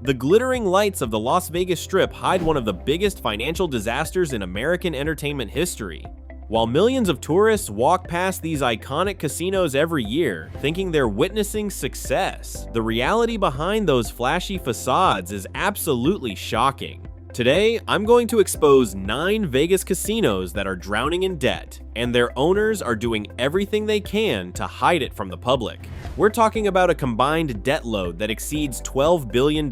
The glittering lights of the Las Vegas Strip hide one of the biggest financial disasters in American entertainment history. While millions of tourists walk past these iconic casinos every year, thinking they're witnessing success, the reality behind those flashy facades is absolutely shocking. Today, I'm going to expose 9 Vegas casinos that are drowning in debt, and their owners are doing everything they can to hide it from the public. We're talking about a combined debt load that exceeds $12 billion.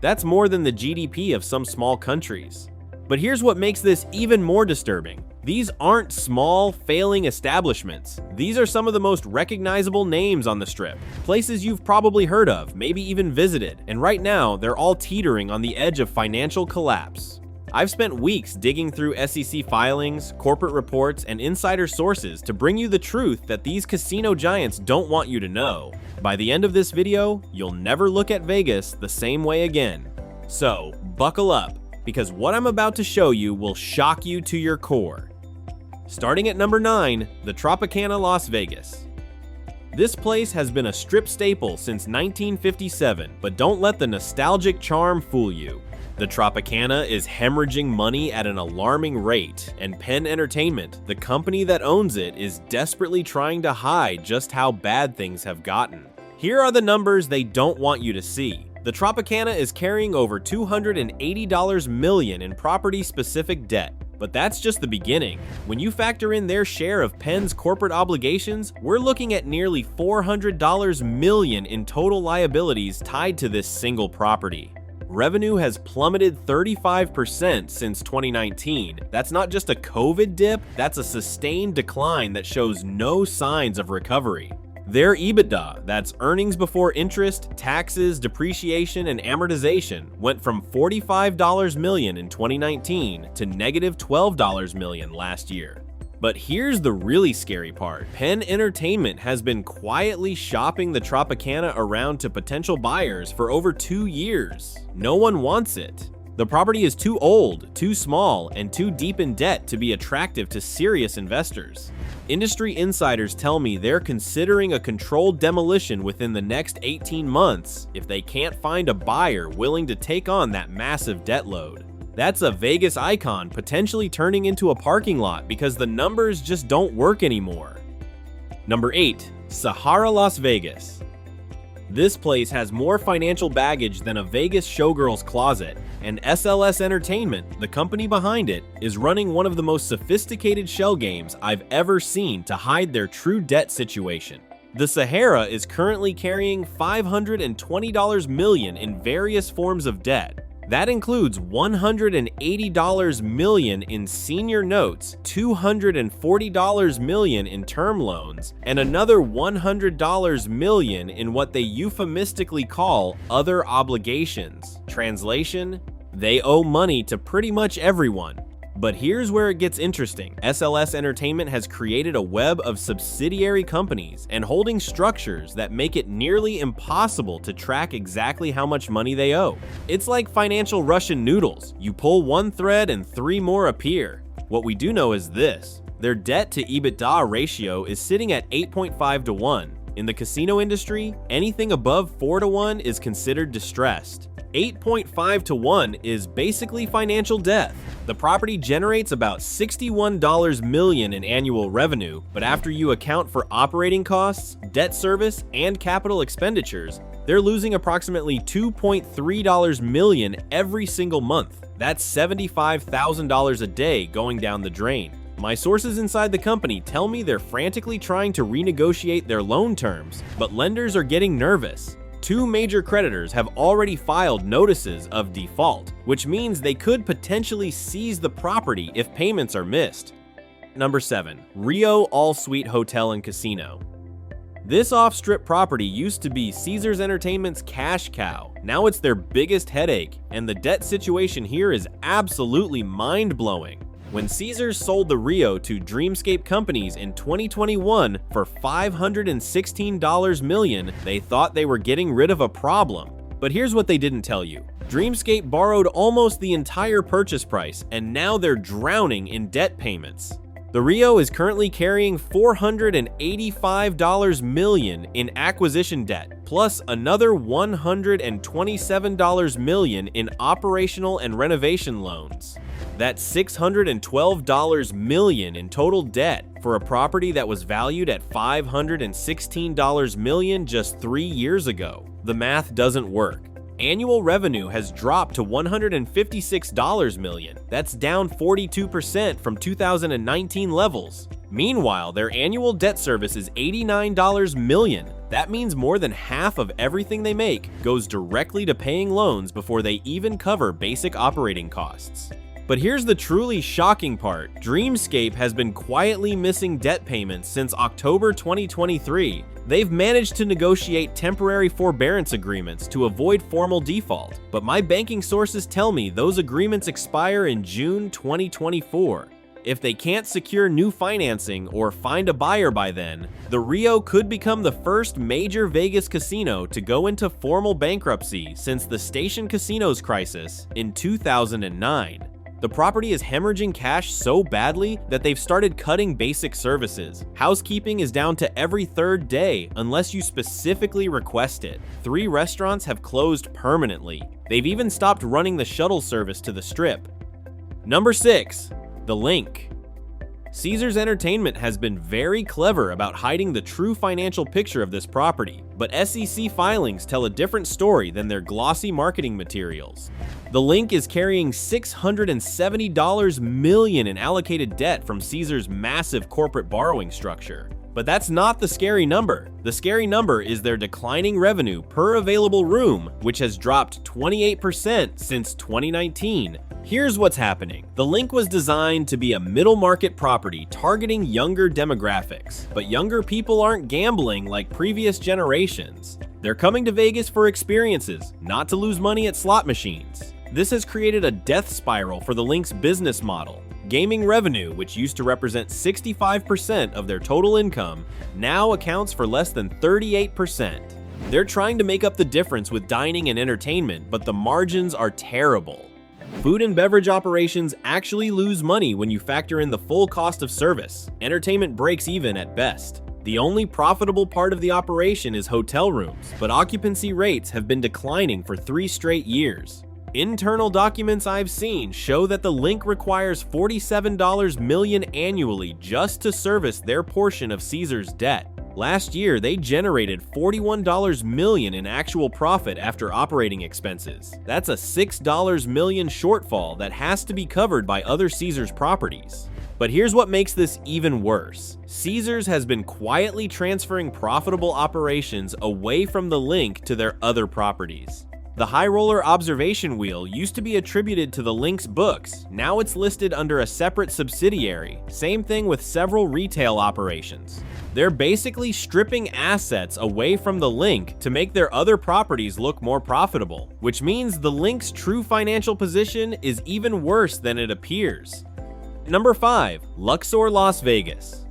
That's more than the GDP of some small countries. But here's what makes this even more disturbing. These aren't small, failing establishments. These are some of the most recognizable names on the Strip. Places you've probably heard of, maybe even visited, and right now, they're all teetering on the edge of financial collapse. I've spent weeks digging through SEC filings, corporate reports, and insider sources to bring you the truth that these casino giants don't want you to know. By the end of this video, you'll never look at Vegas the same way again. So, buckle up, because what I'm about to show you will shock you to your core. Starting at number 9, the Tropicana Las Vegas. This place has been a Strip staple since 1957, but don't let the nostalgic charm fool you. The Tropicana is hemorrhaging money at an alarming rate, and Penn Entertainment, the company that owns it, is desperately trying to hide just how bad things have gotten. Here are the numbers they don't want you to see. The Tropicana is carrying over $280 million in property-specific debt. But that's just the beginning. When you factor in their share of Penn's corporate obligations, we're looking at nearly $400 million in total liabilities tied to this single property. Revenue has plummeted 35% since 2019. That's not just a COVID dip, that's a sustained decline that shows no signs of recovery. Their EBITDA, that's earnings before interest, taxes, depreciation, and amortization, went from $45 million in 2019 to negative $12 million last year. But here's the really scary part. Penn Entertainment has been quietly shopping the Tropicana around to potential buyers for over 2 years. No one wants it. The property is too old, too small, and too deep in debt to be attractive to serious investors. Industry insiders tell me they're considering a controlled demolition within the next 18 months if they can't find a buyer willing to take on that massive debt load. That's a Vegas icon potentially turning into a parking lot because the numbers just don't work anymore. Number 8, Sahara Las Vegas. This place has more financial baggage than a Vegas showgirl's closet, and SLS Entertainment, the company behind it, is running one of the most sophisticated shell games I've ever seen to hide their true debt situation. The Sahara is currently carrying $520 million in various forms of debt. That includes $180 million in senior notes, $240 million in term loans, and another $100 million in what they euphemistically call other obligations. Translation: they owe money to pretty much everyone. But here's where it gets interesting. SLS Entertainment has created a web of subsidiary companies and holding structures that make it nearly impossible to track exactly how much money they owe. It's like financial Russian noodles. You pull one thread and 3 more appear. What we do know is this: their debt to EBITDA ratio is sitting at 8.5 to 1. In the casino industry, anything above 4 to 1 is considered distressed. 8.5 to 1 is basically financial death. The property generates about $61 million in annual revenue, but after you account for operating costs, debt service, and capital expenditures, they're losing approximately $2.3 million every single month. That's $75,000 a day going down the drain. My sources inside the company tell me they're frantically trying to renegotiate their loan terms, but lenders are getting nervous. 2 major creditors have already filed notices of default, which means they could potentially seize the property if payments are missed. Number 7, Rio All-Suite Hotel and Casino. This off-strip property used to be Caesars Entertainment's cash cow. Now it's their biggest headache, and the debt situation here is absolutely mind-blowing. When Caesars sold the Rio to Dreamscape Companies in 2021 for $516 million, they thought they were getting rid of a problem. But here's what they didn't tell you. Dreamscape borrowed almost the entire purchase price, and now they're drowning in debt payments. The Rio is currently carrying $485 million in acquisition debt, plus another $127 million in operational and renovation loans. That's $612 million in total debt for a property that was valued at $516 million just 3 years ago. The math doesn't work. Annual revenue has dropped to $156 million. That's down 42% from 2019 levels. Meanwhile, their annual debt service is $89 million. That means more than half of everything they make goes directly to paying loans before they even cover basic operating costs. But here's the truly shocking part. Dreamscape has been quietly missing debt payments since October 2023. They've managed to negotiate temporary forbearance agreements to avoid formal default, but my banking sources tell me those agreements expire in June 2024. If they can't secure new financing or find a buyer by then, the Rio could become the first major Vegas casino to go into formal bankruptcy since the Station Casinos crisis in 2009. The property is hemorrhaging cash so badly that they've started cutting basic services. Housekeeping is down to every third day unless you specifically request it. 3 restaurants have closed permanently. They've even stopped running the shuttle service to the Strip. Number 6. The Link. Caesars Entertainment has been very clever about hiding the true financial picture of this property, but SEC filings tell a different story than their glossy marketing materials. The Link is carrying $670 million in allocated debt from Caesars' massive corporate borrowing structure. But that's not the scary number. The scary number is their declining revenue per available room, which has dropped 28% since 2019. Here's what's happening. The Link was designed to be a middle market property targeting younger demographics, but younger people aren't gambling like previous generations. They're coming to Vegas for experiences, not to lose money at slot machines. This has created a death spiral for the Link's business model. Gaming revenue, which used to represent 65% of their total income, now accounts for less than 38%. They're trying to make up the difference with dining and entertainment, but the margins are terrible. Food and beverage operations actually lose money when you factor in the full cost of service. Entertainment breaks even at best. The only profitable part of the operation is hotel rooms, but occupancy rates have been declining for 3 straight years. Internal documents I've seen show that the Link requires $47 million annually just to service their portion of Caesars' debt. Last year, they generated $41 million in actual profit after operating expenses. That's a $6 million shortfall that has to be covered by other Caesars properties. But here's what makes this even worse. Caesars has been quietly transferring profitable operations away from the Link to their other properties. The High Roller Observation Wheel used to be attributed to the Link's books. Now it's listed under a separate subsidiary. Same thing with several retail operations. They're basically stripping assets away from the Link to make their other properties look more profitable, which means the Link's true financial position is even worse than it appears. Number 5. Luxor Las Vegas.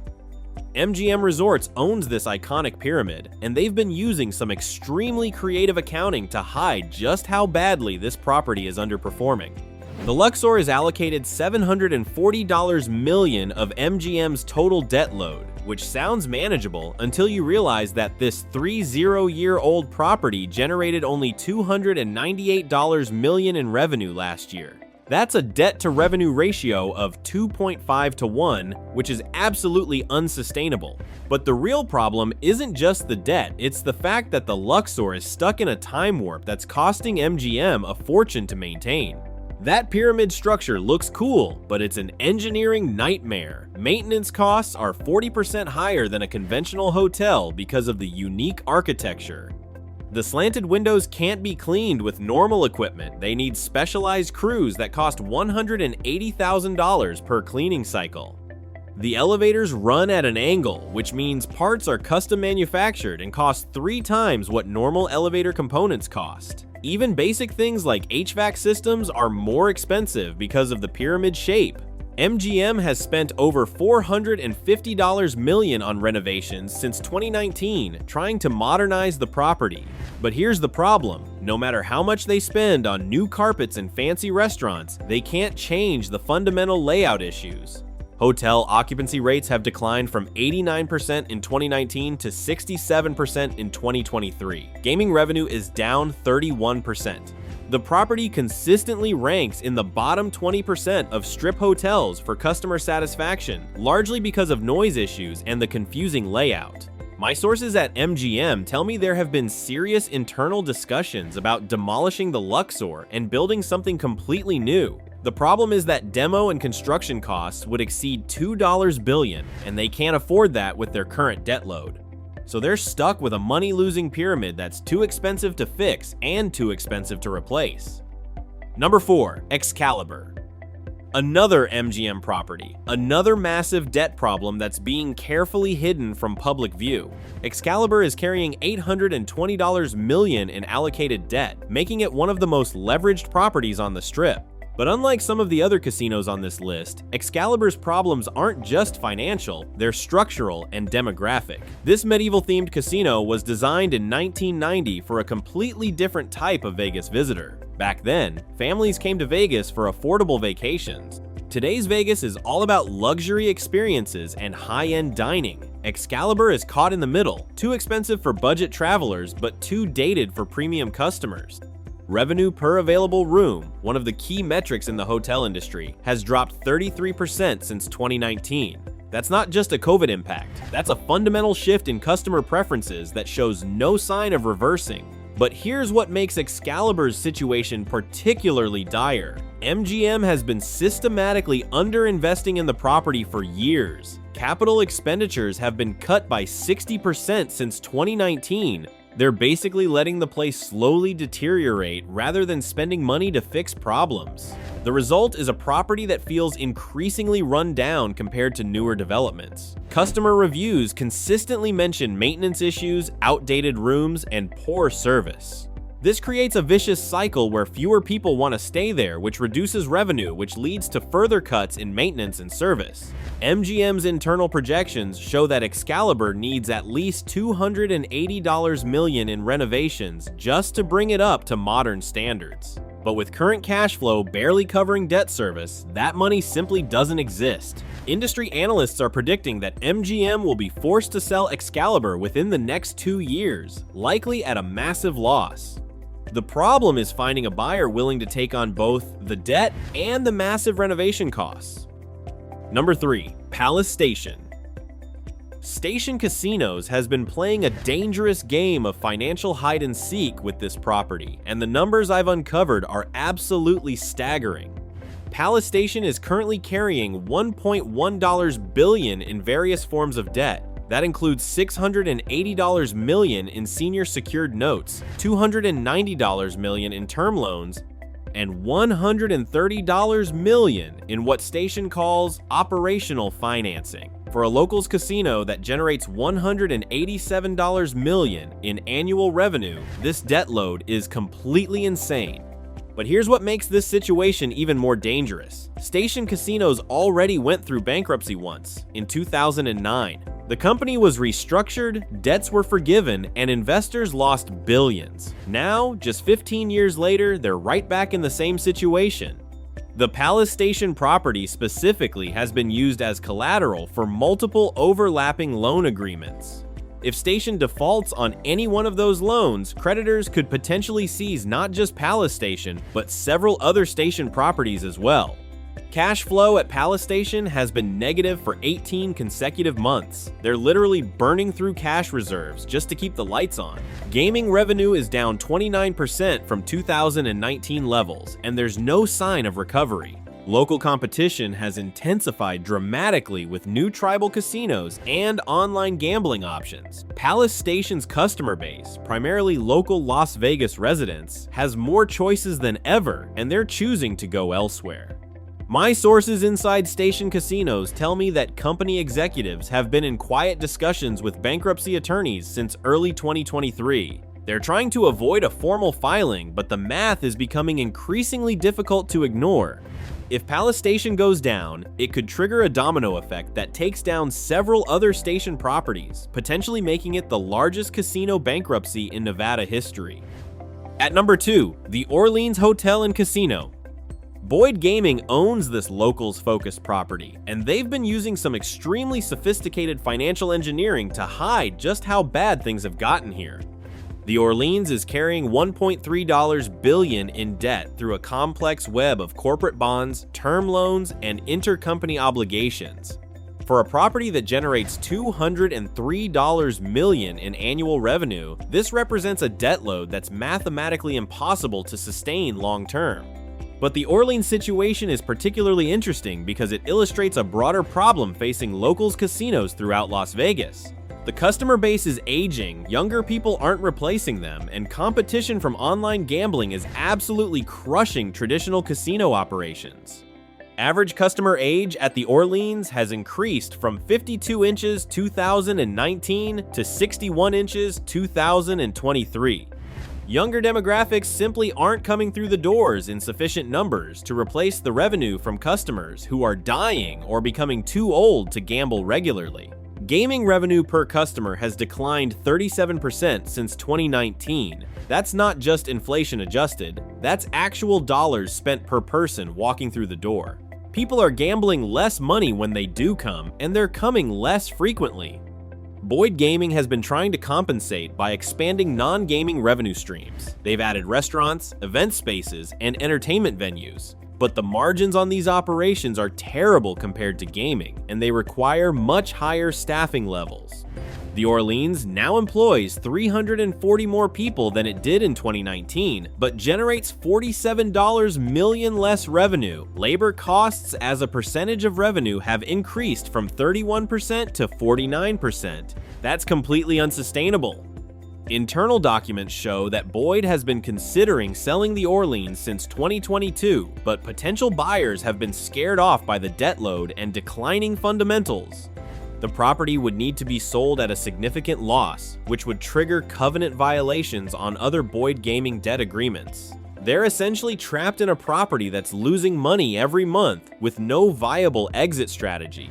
MGM Resorts owns this iconic pyramid, and they've been using some extremely creative accounting to hide just how badly this property is underperforming. The Luxor is allocated $740 million of MGM's total debt load, which sounds manageable until you realize that this 30-year-old property generated only $298 million in revenue last year. That's a debt-to-revenue ratio of 2.5 to 1, which is absolutely unsustainable. But the real problem isn't just the debt, it's the fact that the Luxor is stuck in a time warp that's costing MGM a fortune to maintain. That pyramid structure looks cool, but it's an engineering nightmare. Maintenance costs are 40% higher than a conventional hotel because of the unique architecture. The slanted windows can't be cleaned with normal equipment. They need specialized crews that cost $180,000 per cleaning cycle. The elevators run at an angle, which means parts are custom manufactured and cost 3 times what normal elevator components cost. Even basic things like HVAC systems are more expensive because of the pyramid shape. MGM has spent over $450 million on renovations since 2019, trying to modernize the property. But here's the problem. No matter how much they spend on new carpets and fancy restaurants, they can't change the fundamental layout issues. Hotel occupancy rates have declined from 89% in 2019 to 67% in 2023. Gaming revenue is down 31%. The property consistently ranks in the bottom 20% of strip hotels for customer satisfaction, largely because of noise issues and the confusing layout. My sources at MGM tell me there have been serious internal discussions about demolishing the Luxor and building something completely new. The problem is that demo and construction costs would exceed $2 billion, and they can't afford that with their current debt load. So they're stuck with a money-losing pyramid that's too expensive to fix and too expensive to replace. Number 4, Excalibur. Another MGM property, another massive debt problem that's being carefully hidden from public view. Excalibur is carrying $820 million in allocated debt, making it one of the most leveraged properties on the Strip. But unlike some of the other casinos on this list, Excalibur's problems aren't just financial, they're structural and demographic. This medieval-themed casino was designed in 1990 for a completely different type of Vegas visitor. Back then, families came to Vegas for affordable vacations. Today's Vegas is all about luxury experiences and high-end dining. Excalibur is caught in the middle, too expensive for budget travelers but too dated for premium customers. Revenue per available room, one of the key metrics in the hotel industry, has dropped 33% since 2019. That's not just a COVID impact, that's a fundamental shift in customer preferences that shows no sign of reversing. But here's what makes Excalibur's situation particularly dire. MGM has been systematically underinvesting in the property for years. Capital expenditures have been cut by 60% since 2019. They're basically letting the place slowly deteriorate rather than spending money to fix problems. The result is a property that feels increasingly run down compared to newer developments. Customer reviews consistently mention maintenance issues, outdated rooms, and poor service. This creates a vicious cycle where fewer people want to stay there, which reduces revenue, which leads to further cuts in maintenance and service. MGM's internal projections show that Excalibur needs at least $280 million in renovations just to bring it up to modern standards. But with current cash flow barely covering debt service, that money simply doesn't exist. Industry analysts are predicting that MGM will be forced to sell Excalibur within the next 2 years, likely at a massive loss. The problem is finding a buyer willing to take on both the debt and the massive renovation costs. Number 3, Palace Station. Station Casinos has been playing a dangerous game of financial hide-and-seek with this property, and the numbers I've uncovered are absolutely staggering. Palace Station is currently carrying $1.1 billion in various forms of debt. That includes $680 million in senior secured notes, $290 million in term loans, and $130 million in what Station calls operational financing. For a locals casino that generates $187 million in annual revenue, this debt load is completely insane. But here's what makes this situation even more dangerous. Station Casinos already went through bankruptcy once, in 2009. The company was restructured, debts were forgiven, and investors lost billions. Now, just 15 years later, they're right back in the same situation. The Palace Station property specifically has been used as collateral for multiple overlapping loan agreements. If Station defaults on any one of those loans, creditors could potentially seize not just Palace Station, but several other Station properties as well. Cash flow at Palace Station has been negative for 18 consecutive months. They're literally burning through cash reserves just to keep the lights on. Gaming revenue is down 29% from 2019 levels, and there's no sign of recovery. Local competition has intensified dramatically with new tribal casinos and online gambling options. Palace Station's customer base, primarily local Las Vegas residents, has more choices than ever, and they're choosing to go elsewhere. My sources inside Station Casinos tell me that company executives have been in quiet discussions with bankruptcy attorneys since early 2023. They're trying to avoid a formal filing, but the math is becoming increasingly difficult to ignore. If Palace Station goes down, it could trigger a domino effect that takes down several other Station properties, potentially making it the largest casino bankruptcy in Nevada history. At number 2, the Orleans Hotel and Casino. Boyd Gaming owns this locals-focused property, and they've been using some extremely sophisticated financial engineering to hide just how bad things have gotten here. The Orleans is carrying $1.3 billion in debt through a complex web of corporate bonds, term loans, and intercompany obligations. For a property that generates $203 million in annual revenue, this represents a debt load that's mathematically impossible to sustain long-term. But the Orleans situation is particularly interesting because it illustrates a broader problem facing locals casinos throughout Las Vegas. The customer base is aging, younger people aren't replacing them, and competition from online gambling is absolutely crushing traditional casino operations. Average customer age at the Orleans has increased from 52 inches 2019 to 61 inches 2023. Younger demographics simply aren't coming through the doors in sufficient numbers to replace the revenue from customers who are dying or becoming too old to gamble regularly. Gaming revenue per customer has declined 37% since 2019. That's not just inflation adjusted, that's actual dollars spent per person walking through the door. People are gambling less money when they do come, and they're coming less frequently. Boyd Gaming has been trying to compensate by expanding non-gaming revenue streams. They've added restaurants, event spaces, and entertainment venues. But the margins on these operations are terrible compared to gaming, and they require much higher staffing levels. The Orleans now employs 340 more people than it did in 2019, but generates $47 million less revenue. Labor costs as a percentage of revenue have increased from 31% to 49%. That's completely unsustainable. Internal documents show that Boyd has been considering selling the Orleans since 2022, but potential buyers have been scared off by the debt load and declining fundamentals. The property would need to be sold at a significant loss, which would trigger covenant violations on other Boyd Gaming debt agreements. They're essentially trapped in a property that's losing money every month with no viable exit strategy.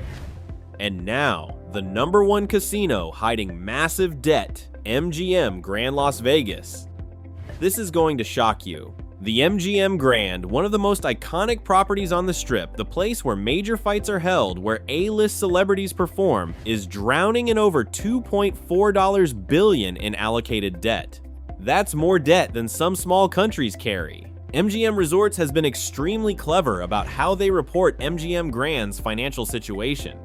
And now, the #1 casino hiding massive debt, MGM Grand Las Vegas. This is going to shock you. The MGM Grand, one of the most iconic properties on the Strip, the place where major fights are held, where A-list celebrities perform, is drowning in over $2.4 billion in allocated debt. That's more debt than some small countries carry. MGM Resorts has been extremely clever about how they report MGM Grand's financial situation.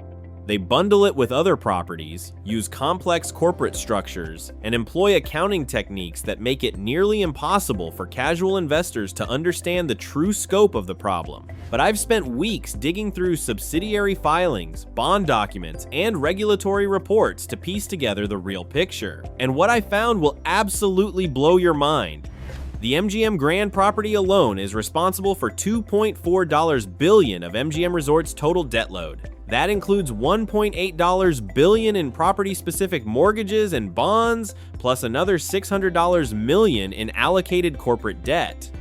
They bundle it with other properties, use complex corporate structures, and employ accounting techniques that make it nearly impossible for casual investors to understand the true scope of the problem. But I've spent weeks digging through subsidiary filings, bond documents, and regulatory reports to piece together the real picture. And what I found will absolutely blow your mind. The MGM Grand property alone is responsible for $2.4 billion of MGM Resorts' total debt load. That includes $1.8 billion in property-specific mortgages and bonds, plus another $600 million in allocated corporate debt.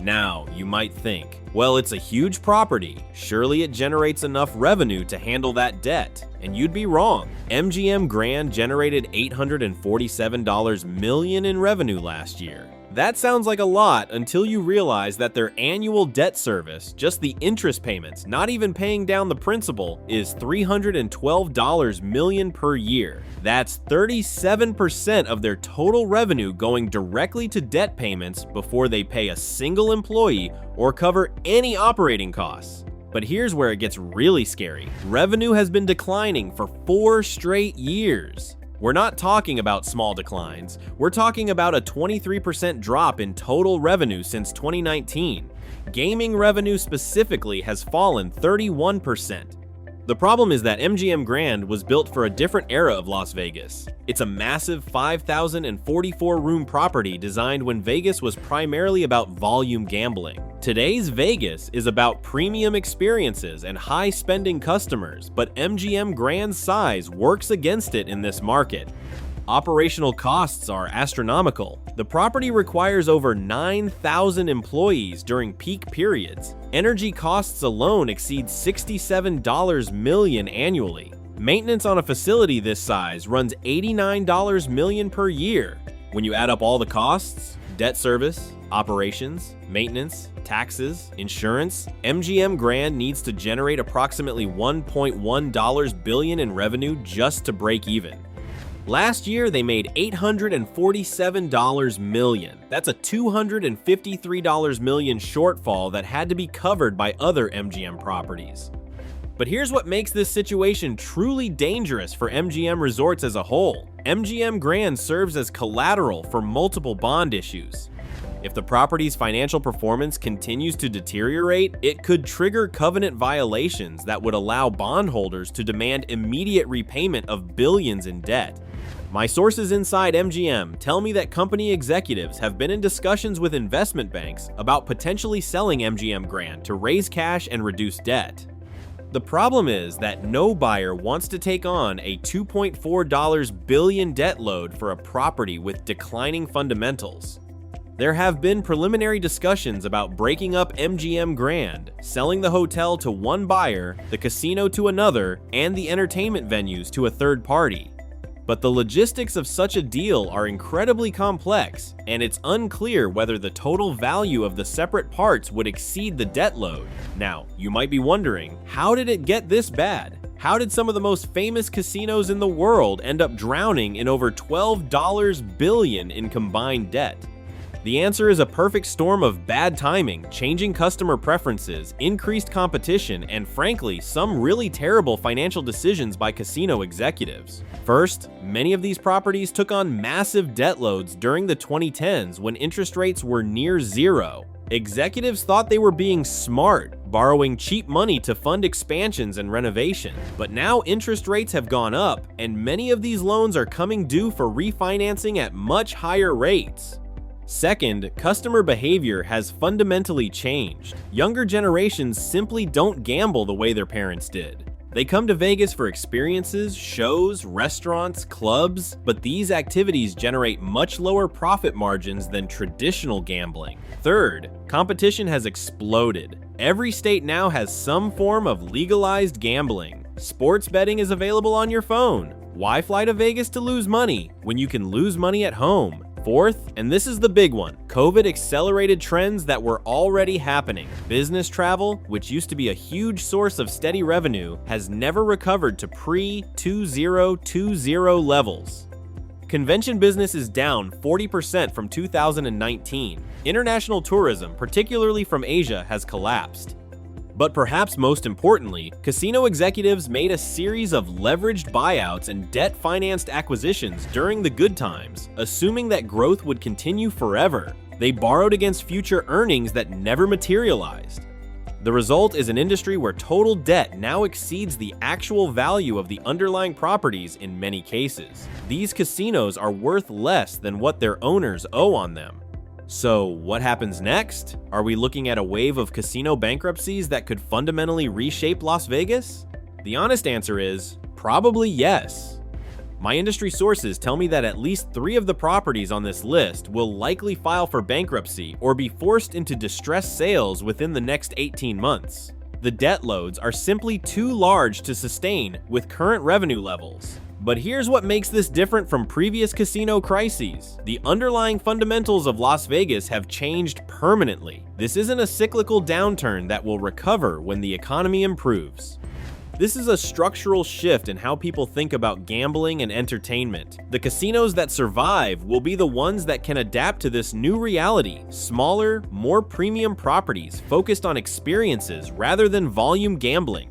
Now, you might think, well, it's a huge property. Surely it generates enough revenue to handle that debt. And you'd be wrong. MGM Grand generated $847 million in revenue last year. That sounds like a lot until you realize that their annual debt service, just the interest payments, not even paying down the principal, is $312 million per year. That's 37% of their total revenue going directly to debt payments before they pay a single employee or cover any operating costs. But here's where it gets really scary. Revenue has been declining for 4 straight years. We're not talking about small declines. We're talking about a 23% drop in total revenue since 2019. Gaming revenue specifically has fallen 31%. The problem is that MGM Grand was built for a different era of Las Vegas. It's a massive 5,044-room property designed when Vegas was primarily about volume gambling. Today's Vegas is about premium experiences and high-spending customers, but MGM Grand's size works against it in this market. Operational costs are astronomical. The property requires over 9,000 employees during peak periods. Energy costs alone exceed $67 million annually. Maintenance on a facility this size runs $89 million per year. When you add up all the costs, Debt service, operations, maintenance, taxes, insurance. MGM Grand needs to generate approximately $1.1 billion in revenue just to break even. Last year, they made $847 million. That's a $253 million shortfall that had to be covered by other MGM properties. But here's what makes this situation truly dangerous for MGM Resorts as a whole. MGM Grand serves as collateral for multiple bond issues. If the property's financial performance continues to deteriorate, it could trigger covenant violations that would allow bondholders to demand immediate repayment of billions in debt. My sources inside MGM tell me that company executives have been in discussions with investment banks about potentially selling MGM Grand to raise cash and reduce debt. The problem is that no buyer wants to take on a $2.4 billion debt load for a property with declining fundamentals. There have been preliminary discussions about breaking up MGM Grand, selling the hotel to one buyer, the casino to another, and the entertainment venues to a third party. But the logistics of such a deal are incredibly complex, and it's unclear whether the total value of the separate parts would exceed the debt load. Now, you might be wondering, how did it get this bad? How did some of the most famous casinos in the world end up drowning in over $12 billion in combined debt? The answer is a perfect storm of bad timing, changing customer preferences, increased competition, and frankly, some really terrible financial decisions by casino executives. First, many of these properties took on massive debt loads during the 2010s when interest rates were near zero. Executives thought they were being smart, borrowing cheap money to fund expansions and renovation. But now interest rates have gone up, and many of these loans are coming due for refinancing at much higher rates. Second, customer behavior has fundamentally changed. Younger generations simply don't gamble the way their parents did. They come to Vegas for experiences, shows, restaurants, clubs, but these activities generate much lower profit margins than traditional gambling. Third, competition has exploded. Every state now has some form of legalized gambling. Sports betting is available on your phone. Why fly to Vegas to lose money when you can lose money at home? Fourth, and this is the big one, COVID accelerated trends that were already happening. Business travel, which used to be a huge source of steady revenue, has never recovered to pre-2020 levels. Convention business is down 40% from 2019. International tourism, particularly from Asia, has collapsed. But perhaps most importantly, casino executives made a series of leveraged buyouts and debt-financed acquisitions during the good times, assuming that growth would continue forever. They borrowed against future earnings that never materialized. The result is an industry where total debt now exceeds the actual value of the underlying properties in many cases. These casinos are worth less than what their owners owe on them. So, what happens next? Are we looking at a wave of casino bankruptcies that could fundamentally reshape Las Vegas? The honest answer is, probably yes. My industry sources tell me that at least 3 of the properties on this list will likely file for bankruptcy or be forced into distressed sales within the next 18 months. The debt loads are simply too large to sustain with current revenue levels. But here's what makes this different from previous casino crises. The underlying fundamentals of Las Vegas have changed permanently. This isn't a cyclical downturn that will recover when the economy improves. This is a structural shift in how people think about gambling and entertainment. The casinos that survive will be the ones that can adapt to this new reality. Smaller, more premium properties focused on experiences rather than volume gambling.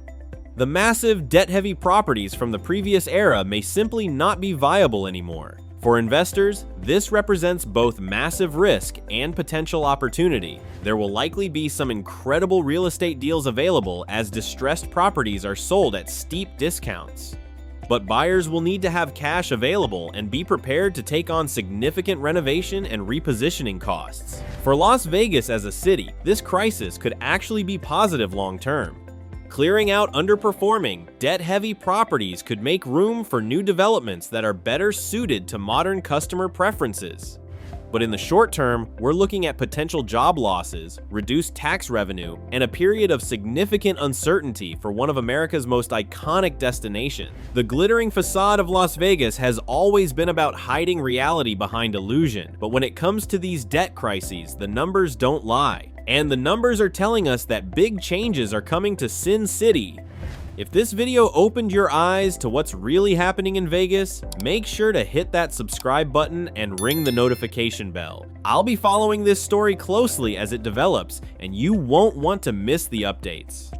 The massive, debt-heavy properties from the previous era may simply not be viable anymore. For investors, this represents both massive risk and potential opportunity. There will likely be some incredible real estate deals available as distressed properties are sold at steep discounts. But buyers will need to have cash available and be prepared to take on significant renovation and repositioning costs. For Las Vegas as a city, this crisis could actually be positive long-term. Clearing out underperforming, debt-heavy properties could make room for new developments that are better suited to modern customer preferences. But in the short term, we're looking at potential job losses, reduced tax revenue, and a period of significant uncertainty for one of America's most iconic destinations. The glittering facade of Las Vegas has always been about hiding reality behind illusion, but when it comes to these debt crises, the numbers don't lie. And the numbers are telling us that big changes are coming to Sin City. If this video opened your eyes to what's really happening in Vegas, make sure to hit that subscribe button and ring the notification bell. I'll be following this story closely as it develops, and you won't want to miss the updates.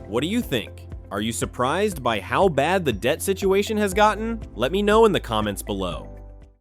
What do you think? Are you surprised by how bad the debt situation has gotten? Let me know in the comments below.